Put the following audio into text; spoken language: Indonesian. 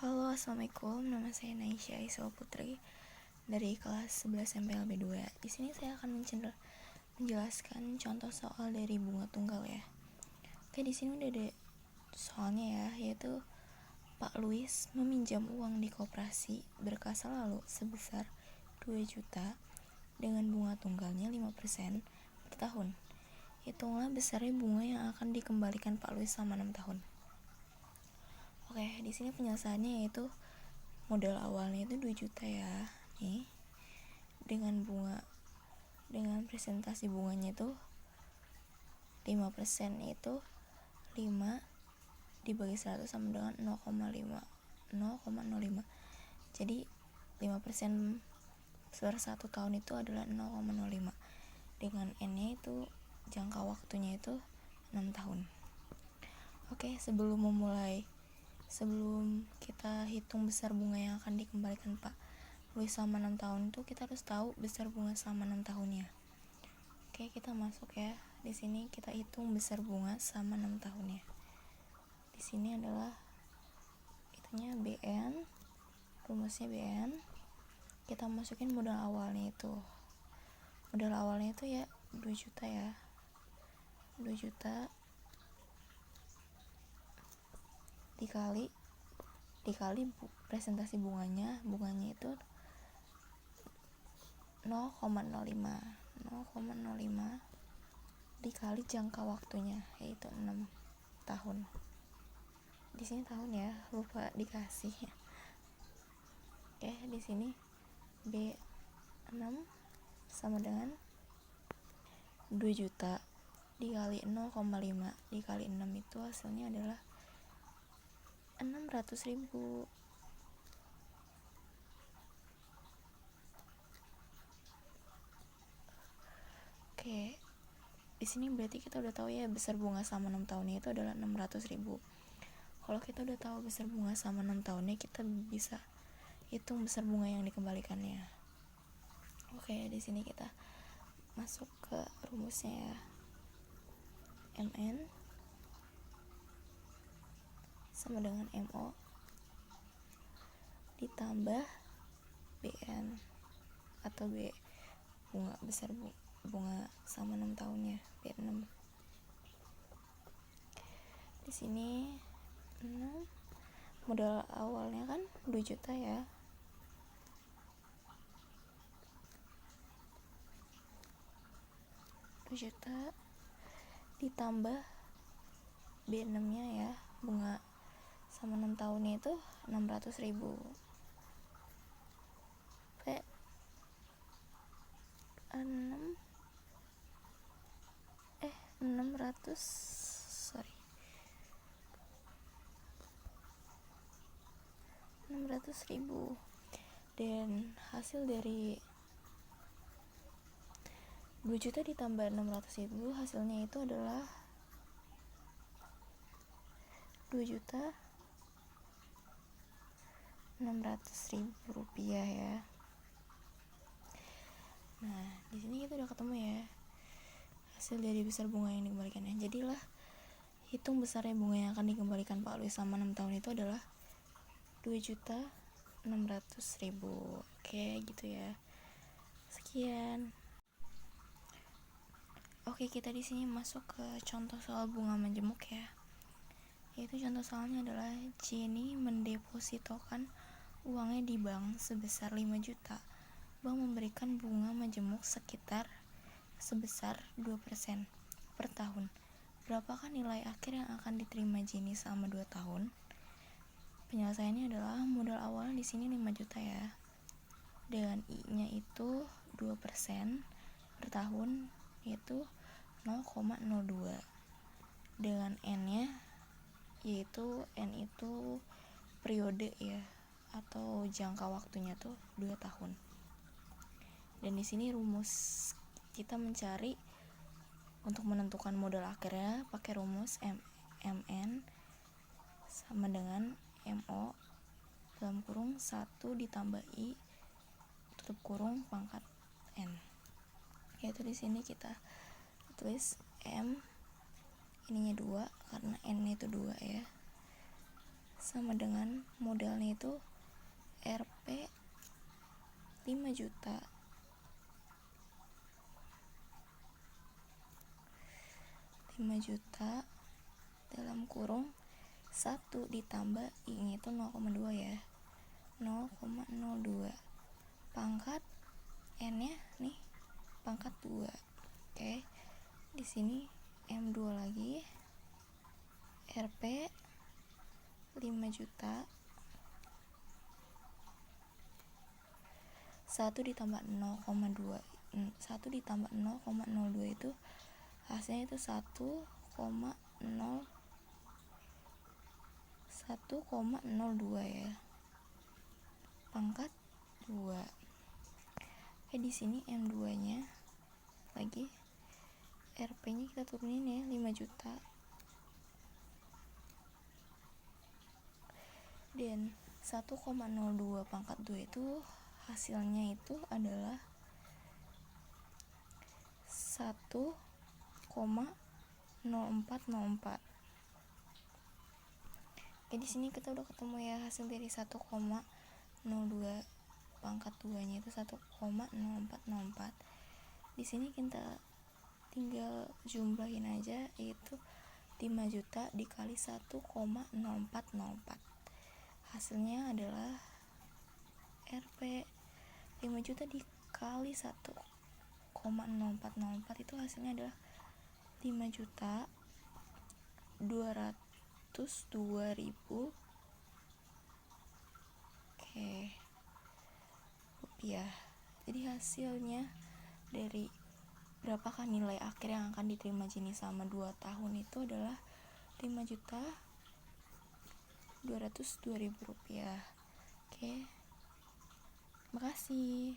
Halo, assalamualaikum. Nama saya Naisha Iswa Putri dari kelas 11 MPLB2. Di sini saya akan menjelaskan contoh soal dari bunga tunggal ya. Oke, di sini udah ada soalnya ya, yaitu Pak Luis meminjam uang di koperasi berkasa lalu sebesar 2 juta dengan bunga tunggalnya 5% per tahun. Hitunglah besarnya bunga yang akan dikembalikan Pak Luis selama 6 tahun. Oke, di sini penjelasannya yaitu modal awalnya itu 2 juta ya. Nih. Dengan presentasi bunganya itu 5% itu 5 dibagi 100 sama dengan 0,05. Jadi 5% per 1 tahun itu adalah 0,05. Dengan N-nya itu jangka waktunya itu 6 tahun. Oke, sebelum kita hitung besar bunga yang akan dikembalikan Pak Luis selama 6 tahun itu kita harus tahu besar bunga selama 6 tahunnya. Oke, kita masuk ya. Di sini kita hitung besar bunga selama 6 tahunnya. Di sini adalah itunya BN, rumusnya BN. Kita masukin modal awalnya itu. Modal awalnya itu ya 2 juta ya. 2 juta dikali presentasi bunganya itu 0,05 dikali jangka waktunya yaitu 6 tahun. Di sini tahun ya, lupa dikasih. Oke, di sini B6 sama dengan 2 juta dikali 0,5 dikali 6 itu hasilnya adalah 600.000. Oke, di sini berarti kita udah tahu ya besar bunga selama 6 tahunnya itu adalah 600.000. Kalau kita udah tahu besar bunga selama 6 tahunnya, kita bisa hitung besar bunga yang dikembalikannya. Oke, di sini kita masuk ke rumusnya ya. MN sama dengan MO ditambah BN atau B bunga besar bunga sama 6 tahunnya B6. Di sini 6 modal awalnya kan 2 juta ya. Juta ditambah B6 nya ya, bunga sama 6 tahunnya itu 600.000. P 600.000 dan hasil dari 2 juta ditambah 600.000 hasilnya itu adalah 2.600.000 rupiah ya. Nah, di sini kita udah ketemu ya hasil dari besar bunga yang dikembalikannya. Jadilah hitung besarnya bunga yang akan dikembalikan Pak Luis selama 6 tahun itu adalah 2.600.000. Oke, gitu ya. Sekian. Oke, kita di sini masuk ke contoh soal bunga majemuk ya. Yaitu contoh soalnya adalah Jenny mendepositokan uangnya di bank sebesar 5 juta. Bank memberikan bunga majemuk sebesar 2% per tahun. Berapakah nilai akhir yang akan diterima Jenny selama 2 tahun? Penyelesaiannya adalah modal awal di sini 5 juta ya. Dengan I-nya itu 2% per tahun, yaitu 0,02. Dengan N-nya yaitu N itu periode ya, atau jangka waktunya tuh 2 tahun. Dan di sini rumus kita mencari untuk menentukan modal akhirnya pakai rumus MN sama dengan MO dalam kurung 1 ditambah I tutup kurung pangkat N. Yaitu di sini kita tulis M ininya 2 karena N itu 2 ya. Sama dengan modalnya itu Rp 5 juta. Dalam kurung 1 ditambah I-nya itu 0,2 ya. 0,02. Pangkat N-nya nih pangkat 2. Oke. Di sini M2 lagi. Rp 5 juta. 1 ditambah 0,2. 1 ditambah 0,02 itu hasilnya itu 1,02 ya. Pangkat 2. Di sini M2-nya lagi RP-nya kita turunin ya 5 juta. Dan 1,02 pangkat 2 itu hasilnya itu adalah 1,0404. Di sini kita udah ketemu ya hasil dari 1,02 pangkat 2-nya itu 1,0404. Di sini kita tinggal jumlahin aja, yaitu 5 juta dikali 1,0404. Hasilnya adalah Rp 5 juta dikali 1,0404 itu hasilnya adalah 5.202.000 rupiah. Jadi hasilnya dari berapakah nilai akhir yang akan diterima Jenny selama 2 tahun itu adalah 5.202.000 rupiah. Makasih.